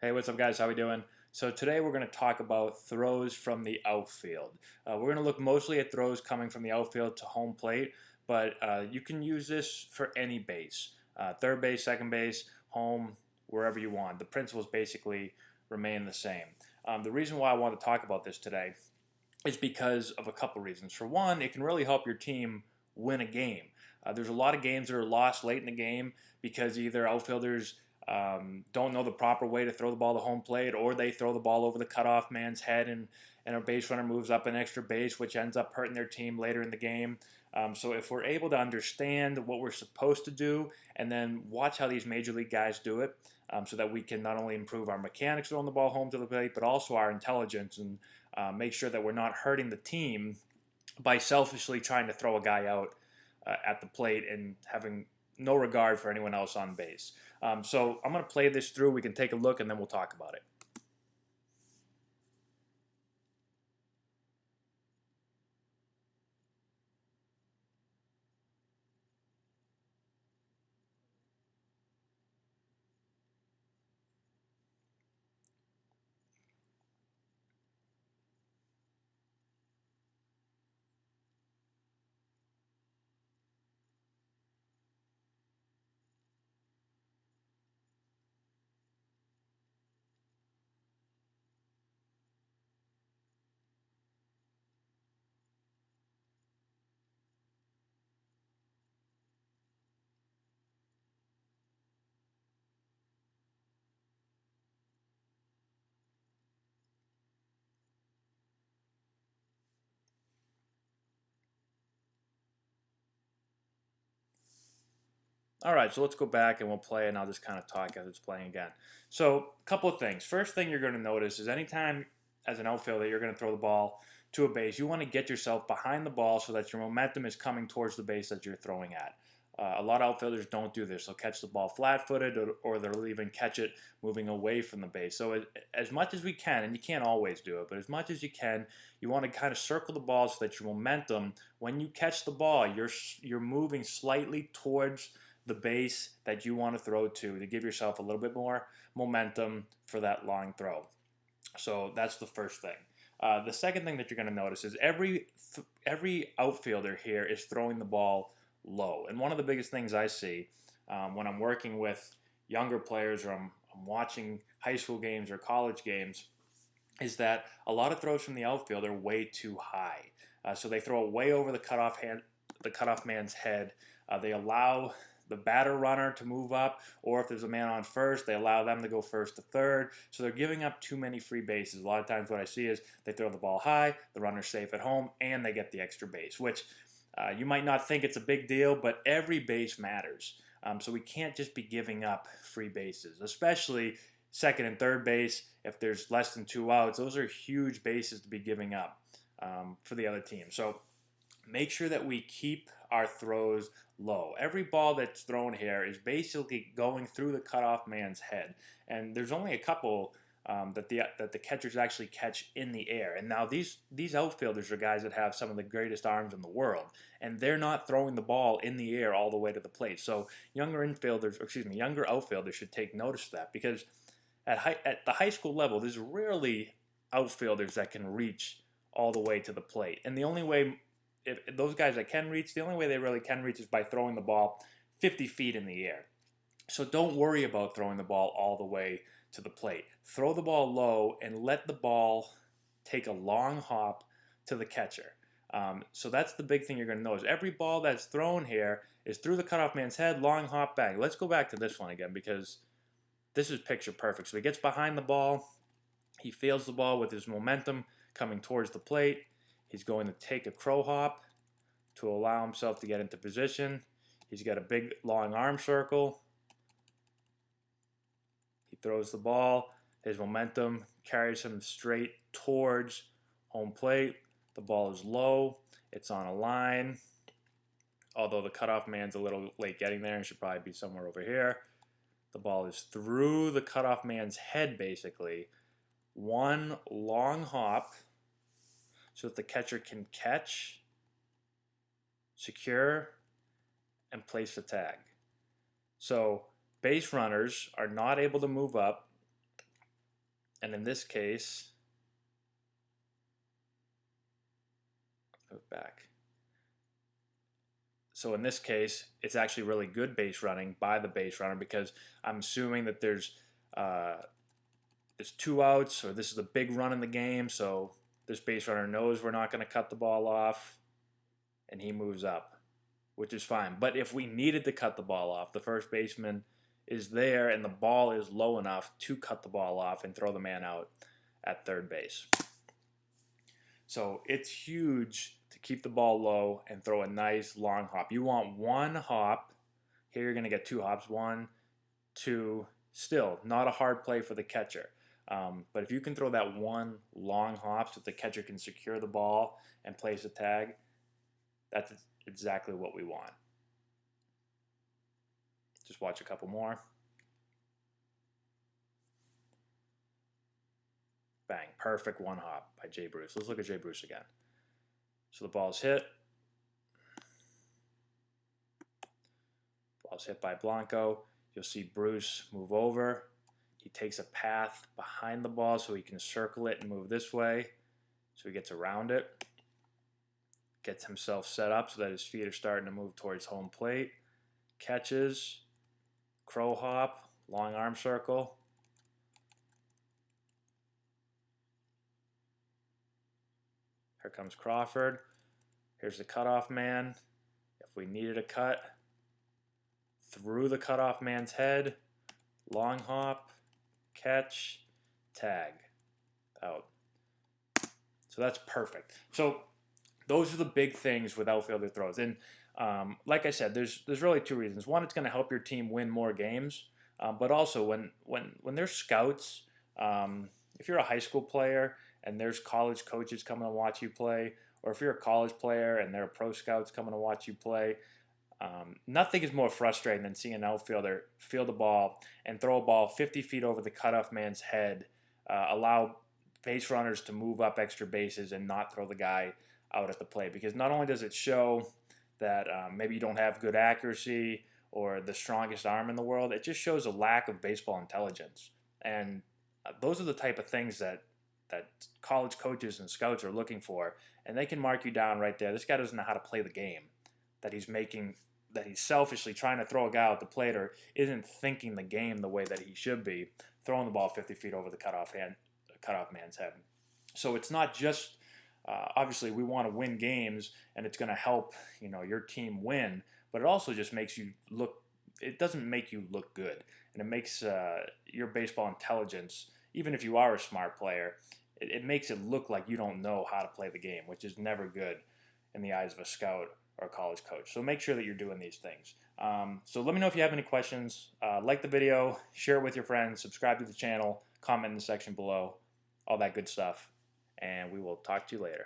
Hey, what's up, guys? How we doing? So today we're going to talk about throws from the outfield. We're going to look mostly at throws coming from the outfield to home plate, but you can use this for any base, third base, second base, home, wherever you want. The principles basically remain the same. The reason why I want to talk about this today is because of a couple reasons. For one, it can really help your team win a game. There's a lot of games that are lost late in the game because either outfielders don't know the proper way to throw the ball to home plate, or they throw the ball over the cutoff man's head and a base runner moves up an extra base, which ends up hurting their team later in the game. So if we're able to understand what we're supposed to do and then watch how these major league guys do it, so that we can not only improve our mechanics throwing the ball home to the plate, but also our intelligence and make sure that we're not hurting the team by selfishly trying to throw a guy out at the plate and having no regard for anyone else on base. So I'm going to play this through. We can take a look and then we'll talk about it. All right, so let's go back and we'll play, and I'll just kind of talk as it's playing again. So, a couple of things. First thing you're going to notice is anytime as an outfielder you're going to throw the ball to a base, you want to get yourself behind the ball so that your momentum is coming towards the base that you're throwing at. A lot of outfielders don't do this. They'll catch the ball flat-footed, or they'll even catch it moving away from the base. So as much as we can, and you can't always do it, but as much as you can, you want to kind of circle the ball so that your momentum, when you catch the ball, you're moving slightly towards the base that you want to throw to give yourself a little bit more momentum for that long throw. So that's the first thing. The second thing that you're going to notice is every outfielder here is throwing the ball low. And one of the biggest things I see when I'm working with younger players, or I'm watching high school games or college games, is that a lot of throws from the outfield are way too high. So they throw it way over the cutoff man's head. They allow the batter runner to move up, or if there's a man on first, they allow them to go first to third. So they're giving up too many free bases. A lot of times what I see is they throw the ball high, the runner's safe at home, and they get the extra base, which you might not think it's a big deal, but every base matters. So we can't just be giving up free bases, especially second and third base. If there's less than 2 outs, those are huge bases to be giving up for the other team. So make sure that we keep our throws low. Every ball that's thrown here is basically going through the cutoff man's head, and there's only a couple that the catchers actually catch in the air. And now these outfielders are guys that have some of the greatest arms in the world, and they're not throwing the ball in the air all the way to the plate. So younger outfielders should take notice of that, because at the high school level, there's rarely outfielders that can reach all the way to the plate, and the only way if those guys that can reach, the only way they really can reach is by throwing the ball 50 feet in the air. So don't worry about throwing the ball all the way to the plate. Throw the ball low and let the ball take a long hop to the catcher. So that's the big thing you're going to notice. Every ball that's thrown here is through the cutoff man's head, long hop, bang. Let's go back to this one again, because this is picture perfect. So he gets behind the ball. He feels the ball with his momentum coming towards the plate. He's going to take a crow hop to allow himself to get into position. He's got a big long arm circle. He throws the ball. His momentum carries him straight towards home plate. The ball is low. It's on a line. Although the cutoff man's a little late getting there and should probably be somewhere over here. The ball is through the cutoff man's head, basically. One long hop so that the catcher can catch, secure, and place the tag. So base runners are not able to move up And in this case, move back. So in this case, it's actually really good base running by the base runner, because I'm assuming that there's 2 outs, or this is a big run in the game, so this base runner knows we're not going to cut the ball off, and he moves up, which is fine. But if we needed to cut the ball off, the first baseman is there and the ball is low enough to cut the ball off and throw the man out at third base. So it's huge to keep the ball low and throw a nice long hop. You want one hop. Here you're going to get 2 hops. 1, 2, still not a hard play for the catcher. But if you can throw that one long hop so that the catcher can secure the ball and place a tag, that's exactly what we want. Just watch a couple more. Bang, perfect one hop by Jay Bruce. Let's look at Jay Bruce again. So the ball's hit. Ball's hit by Blanco. You'll see Bruce move over. He takes a path behind the ball so he can circle it and move this way. So he gets around it. Gets himself set up so that his feet are starting to move towards home plate. Catches. Crow hop. Long arm circle. Here comes Crawford. Here's the cutoff man. If we needed a cut, through the cutoff man's head, long hop, catch, tag, out. So that's perfect. So those are the big things with outfielder throws. And like I said, there's really 2 reasons. One, it's going to help your team win more games. But also when there's scouts, if you're a high school player and there's college coaches coming to watch you play, or if you're a college player and there are pro scouts coming to watch you play, nothing is more frustrating than seeing an outfielder field the ball and throw a ball 50 feet over the cutoff man's head, allow base runners to move up extra bases and not throw the guy out at the plate. Because not only does it show that maybe you don't have good accuracy or the strongest arm in the world, it just shows a lack of baseball intelligence. And those are the type of things that college coaches and scouts are looking for, and they can mark you down right there. This guy doesn't know how to play the game that he's selfishly trying to throw a guy out the plate, or isn't thinking the game the way that he should be, throwing the ball 50 feet over the cutoff man's head. So it's not just obviously we want to win games, and it's going to help your team win, but it also just makes you look. It doesn't make you look good, and it makes your baseball intelligence, even if you are a smart player, it makes it look like you don't know how to play the game, which is never good in the eyes of a scout or a college coach. So make sure that you're doing these things. So let me know if you have any questions. Like the video, share it with your friends, subscribe to the channel, comment in the section below, all that good stuff. And we will talk to you later.